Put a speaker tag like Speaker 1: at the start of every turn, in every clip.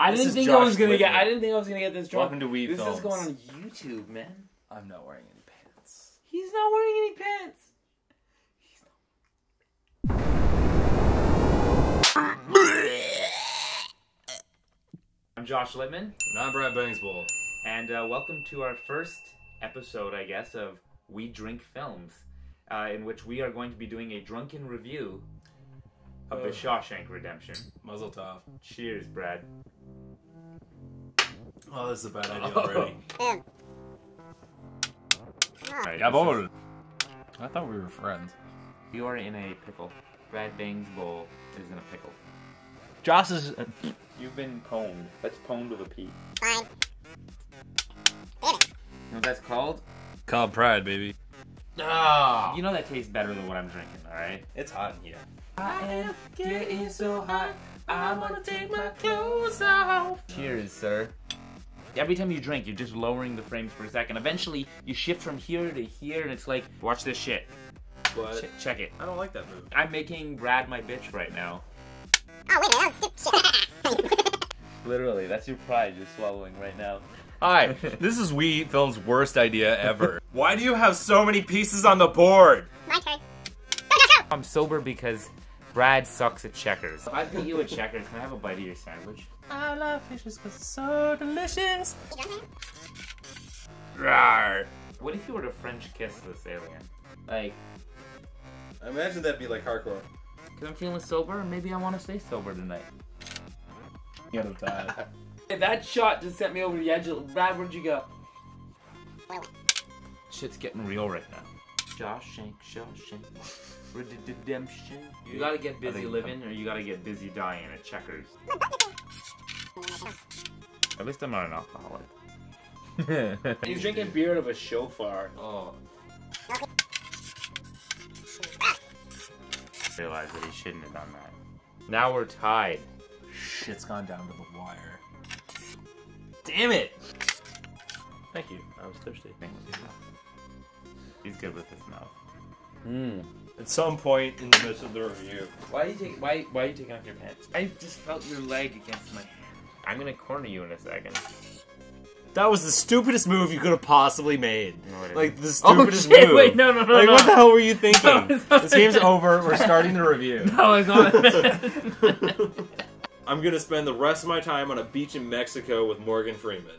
Speaker 1: I didn't think I was gonna get this drunk.
Speaker 2: Welcome to Weed
Speaker 1: This
Speaker 2: Films.
Speaker 1: is going on YouTube, man.
Speaker 2: I'm not wearing any pants.
Speaker 1: He's not wearing any pants. I'm Josh Littman.
Speaker 2: And I'm Brad Bangsbull.
Speaker 1: And welcome to our first episode, I guess, of We Drink Films, in which we are going to be doing a drunken review of the Shawshank Redemption.
Speaker 2: Mazel tov.
Speaker 1: Cheers, Brad.
Speaker 2: Oh, this is a bad idea already.
Speaker 1: Right,
Speaker 2: Gabol. I thought we were friends.
Speaker 1: You are in a pickle. Brad Bangsbull is in a pickle.
Speaker 2: Josh is...
Speaker 1: You've been pwned. That's pwned with a P.
Speaker 3: Fine.
Speaker 1: You know what that's called?
Speaker 2: Called pride, baby.
Speaker 1: Ah! You know that tastes better than what I'm drinking, alright?
Speaker 2: It's hot in here.
Speaker 1: I am getting so hot, I wanna take my clothes off. Cheers, sir. Every time you drink, you're just lowering the frames per second. Eventually, you shift from here to here, and it's like, watch this shit.
Speaker 2: What?
Speaker 1: Check it.
Speaker 2: I don't like that move.
Speaker 1: I'm making Brad my bitch right now.
Speaker 3: Oh, wait a minute, that's stupid shit.
Speaker 1: Literally, that's your pride you're swallowing right now.
Speaker 2: Hi, this is We Film's worst idea ever. Why do you have so many pieces on the board?
Speaker 3: My turn. Go, go, go!
Speaker 1: I'm sober because Brad sucks at checkers. If I beat you at checkers, can I have a bite of your sandwich?
Speaker 2: I love fishes because it's so delicious.
Speaker 3: You drunk, man?
Speaker 2: Rawr.
Speaker 1: What if you were to French kiss this alien? Like,
Speaker 2: I imagine that'd be like hardcore.
Speaker 1: because I'm feeling sober, and maybe I want to stay sober tonight.
Speaker 2: You gotta die.
Speaker 1: Hey, that shot just sent me over the edge. Brad, where'd you go?
Speaker 3: Wait.
Speaker 1: Shit's getting real right now. Shawshank. Redemption. You gotta get busy living, or you gotta get busy dying at checkers. At least I'm not an alcoholic. He's drinking beer out of a shofar. Oh. Realized that he shouldn't have done that. Now we're tied.
Speaker 2: Shit's gone down to the wire. Damn it! Thank you. I was thirsty.
Speaker 1: He's good with his mouth.
Speaker 2: At some point in the midst of the review.
Speaker 1: Why are you taking off your pants? I just felt your leg against my hand. I'm gonna corner you in a second.
Speaker 2: That was the stupidest move you could have possibly made.
Speaker 1: No, it
Speaker 2: Like,
Speaker 1: isn't.
Speaker 2: the stupidest
Speaker 1: shit,
Speaker 2: move.
Speaker 1: wait, no.
Speaker 2: Like, what the hell were you thinking?
Speaker 1: No, it's not.
Speaker 2: This game's over. We're starting the review.
Speaker 1: No, it's not.
Speaker 2: I'm gonna spend the rest of my time on a beach in Mexico with Morgan Freeman.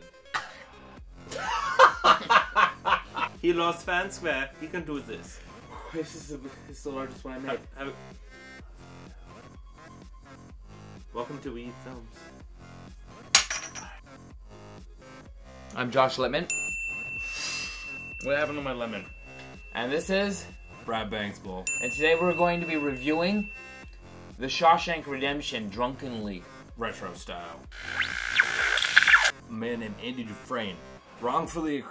Speaker 2: He lost fan square. He can do this.
Speaker 1: This is the largest one I made.
Speaker 2: Welcome to We Films.
Speaker 1: I'm Josh Littman. What happened to my lemon? And this is...
Speaker 2: Brad Bangsbull.
Speaker 1: And today we're going to be reviewing The Shawshank Redemption drunkenly.
Speaker 2: Retro style. A man named Andy Dufresne, wrongfully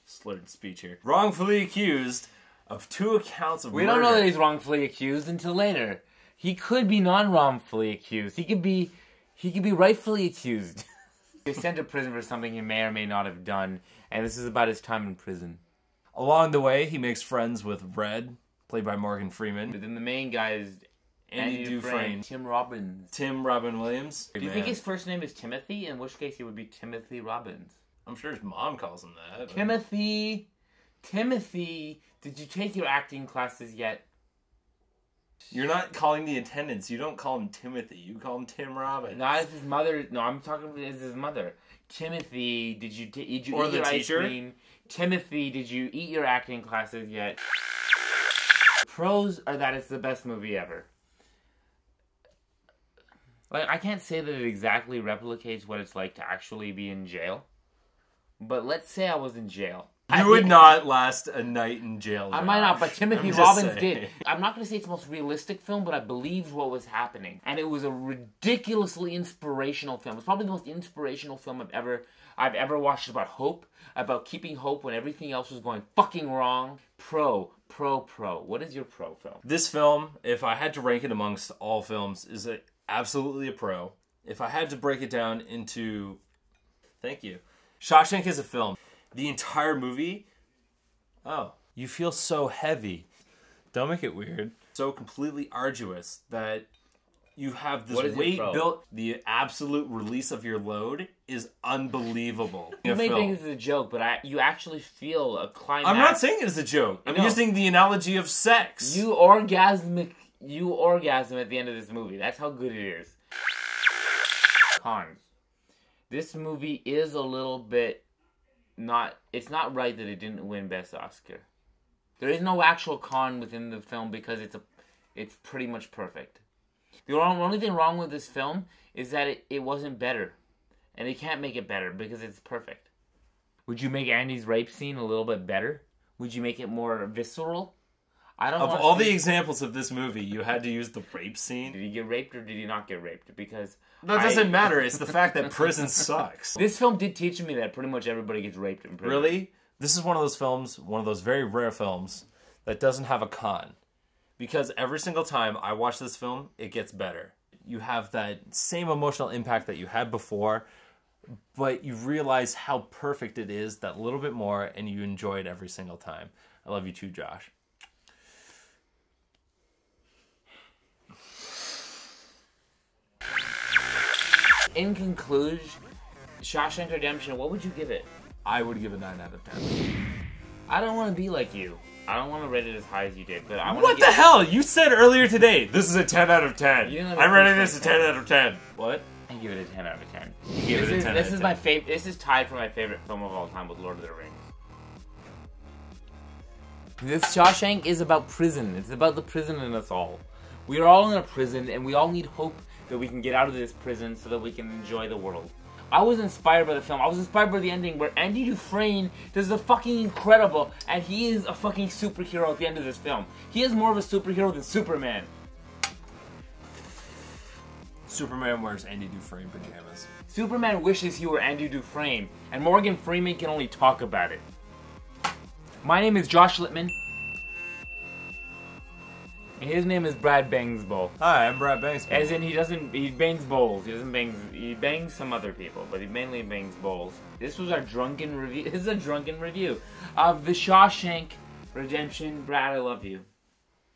Speaker 2: slurred speech here. Wrongfully accused of 2 accounts of
Speaker 1: We
Speaker 2: murder.
Speaker 1: don't know that he's wrongfully accused until later. He could be non-wrongfully accused. He could be rightfully accused. He was sent to prison for something he may or may not have done, and this is about his time in prison.
Speaker 2: Along the way, he makes friends with Red, played by Morgan Freeman.
Speaker 1: But then the main guy is
Speaker 2: Andy Dufresne.
Speaker 1: Tim Robbins.
Speaker 2: Tim Robin Williams.
Speaker 1: Do you think his first name is Timothy? In which case he would be Timothy Robbins.
Speaker 2: I'm sure his mom calls him that. but-
Speaker 1: Timothy, did you take your acting classes yet?
Speaker 2: You're not calling the attendants. You don't call him Timothy. You call him Tim Robbins.
Speaker 1: Not as his mother. No, I'm talking as his mother. Timothy, did you
Speaker 2: Or
Speaker 1: eat
Speaker 2: the
Speaker 1: your ice
Speaker 2: teacher?
Speaker 1: cream? Timothy, did you eat your acting classes yet? Pros are that it's the best movie ever. Like, I can't say that it exactly replicates what it's like to actually be in jail. But let's say I was in jail.
Speaker 2: You would not last a night in jail.
Speaker 1: I might not,
Speaker 2: Josh.
Speaker 1: but Timothy
Speaker 2: I'm just
Speaker 1: Robbins
Speaker 2: saying.
Speaker 1: did. I'm not going to say it's the most realistic film, but I believed what was happening. And it was a ridiculously inspirational film. It's probably the most inspirational film I've ever watched about hope, about keeping hope when everything else was going fucking wrong. Pro. What is your pro film?
Speaker 2: This film, if I had to rank it amongst all films, is absolutely a pro. If I had to break it down into... Thank you. Shawshank is a film. The entire movie... Oh, you feel so heavy. Don't make it weird. So completely arduous that You have
Speaker 1: What
Speaker 2: this
Speaker 1: is it
Speaker 2: weight
Speaker 1: from?
Speaker 2: built. The absolute release of your load is unbelievable.
Speaker 1: You may think this is a joke, but you actually feel a climax.
Speaker 2: I'm not saying it's a joke. I'm using the analogy of sex.
Speaker 1: You orgasm at the end of this movie. That's how good it is. Cons. This movie is a little bit not... It's not right that it didn't win Best Oscar. There is no actual con within the film because it's pretty much perfect. The only thing wrong with this film is that it wasn't better. And they can't make it better because it's perfect. Would you make Andy's rape scene a little bit better? Would you make it more visceral? I don't know.
Speaker 2: Of all the examples of this movie, you had to use the rape scene.
Speaker 1: Did he get raped or did he not get raped? Because...
Speaker 2: That doesn't matter. It's the fact that prison sucks.
Speaker 1: This film did teach me that pretty much everybody gets raped in prison.
Speaker 2: Really? This is one of those films, one of those very rare films, that doesn't have a con. Because every single time I watch this film, it gets better. You have that same emotional impact that you had before, but you realize how perfect it is that little bit more, and you enjoy it every single time. I love you too, Josh.
Speaker 1: In conclusion, Shawshank Redemption, what would you give it?
Speaker 2: I would give it 9 out of 10.
Speaker 1: I don't want to be like you. I don't want to rate it as high as you did, but I want
Speaker 2: What the hell? You said earlier today, this is a 10 out of 10. I'm rating this a 10 out of 10. What?
Speaker 1: I give it a 10 out of 10.
Speaker 2: You gave it a 10 out of 10.
Speaker 1: This is my favorite. This is tied for my favorite film of all time with Lord of the Rings. This Shawshank is about prison. It's about the prison in us all. We are all in a prison, and we all need hope that we can get out of this prison so that we can enjoy the world. I was inspired by the film. I was inspired by the ending where Andy Dufresne does the fucking incredible, and he is a fucking superhero at the end of this film. He is more of a superhero than Superman.
Speaker 2: Superman wears Andy Dufresne pajamas.
Speaker 1: Superman wishes he were Andy Dufresne, and Morgan Freeman can only talk about it. My name is Josh Littman. And his name is Brad Bangsbowl.
Speaker 2: Hi, I'm Brad Bangsbowl.
Speaker 1: As in, he bangs bowls. He bangs some other people, but he mainly bangs bowls. This was our drunken review. This is a drunken review of The Shawshank Redemption. Brad, I love you.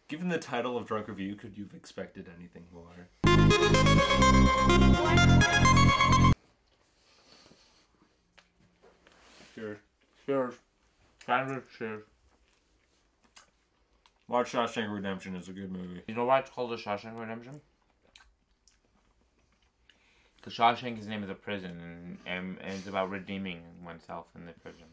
Speaker 2: Given the title of Drunk Review, could you have expected anything more?
Speaker 1: Cheers. Cheers. Cheers.
Speaker 2: Watch Shawshank Redemption. Is a good movie.
Speaker 1: You know why it's called The Shawshank Redemption? Because Shawshank, his name is a prison, and it's about redeeming oneself in the prison.